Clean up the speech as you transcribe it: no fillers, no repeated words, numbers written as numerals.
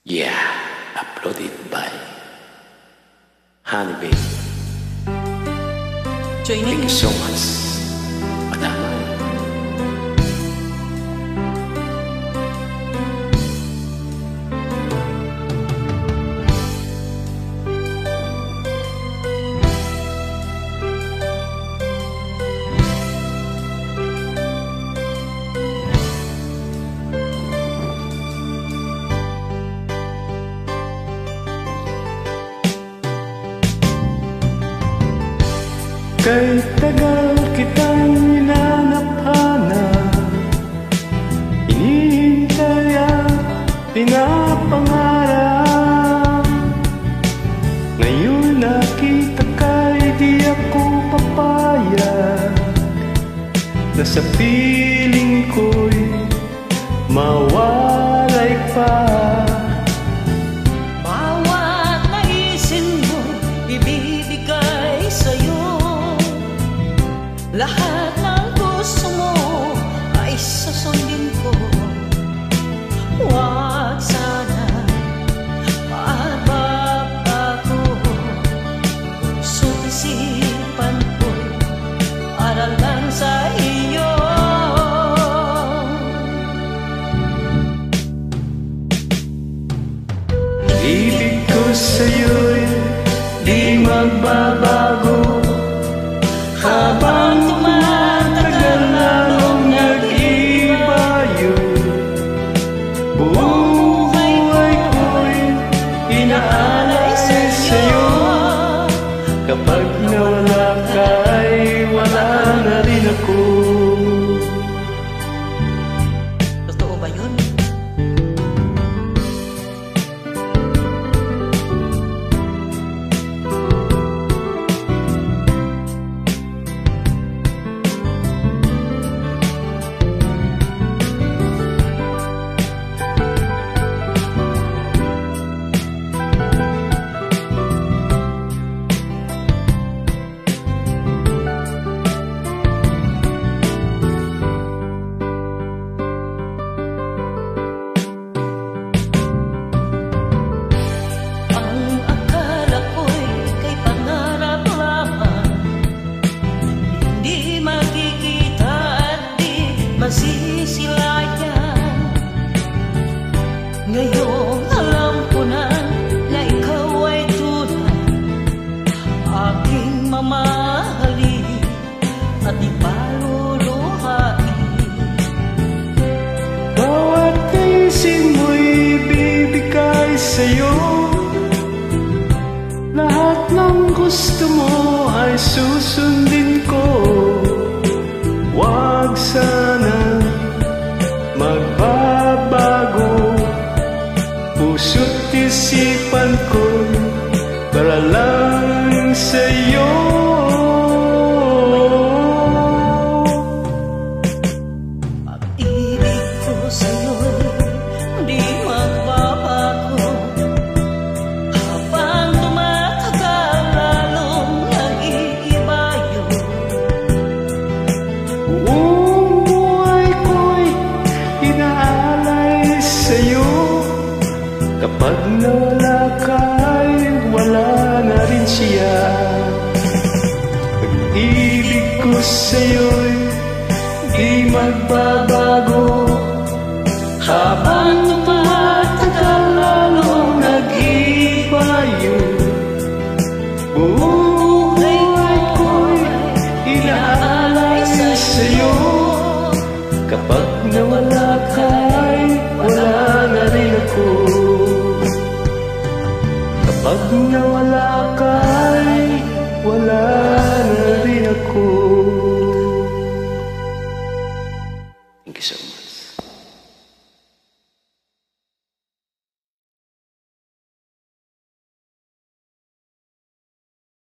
Yeah, uploaded by Honey Babe. Thank you so much, Madama. Kay tagal kitang hinanap-hanap, hinihintay at pinapangarap. Ngayon nakita ka'y di ako papayag, na sa piling ko'y mawalay pa. Bawat naisin mo, ibibigay sa'yo. Lahat ng gusto mo ay susundin ko. Huwag sana magbabago. Puso't isipan ko para lang sa iyo. Ibig ko sa'yo'y di magbabago. Habang tumatagal lalong nag-iba yun, buong buhay ko'y inaalay sa'yo. Kapag nawala ka ay wala na rin ako. Totoo ba yun? Masisilayan. Ngayong alam ko na ikaw ay tunay, aking mamahalin at ipaluluhain. Bawat isin mo'y bibigay sa'yo. Lahat ng gusto mo ay susundin ko. Huwag sana magbabago. Puso't isipan ko para lang sa'yo. Pag-ibig ko sa'yo'y di magbabago. Habang tumatagal lalong nag-iiba yun. Buong buhay ko'y inaalay sa'yo. Kapag nawala ka ay wala na rin siya. Pag-ibig ko sa'yo'y di magbabago. Habang tumatagal lalong nag-iba yun. Buong buhay ko'y inaalay sa'yo. Kapag nawala ka ay wala na rin ako. Kapag nawala ka ay wala na rin ako. Thank you so much.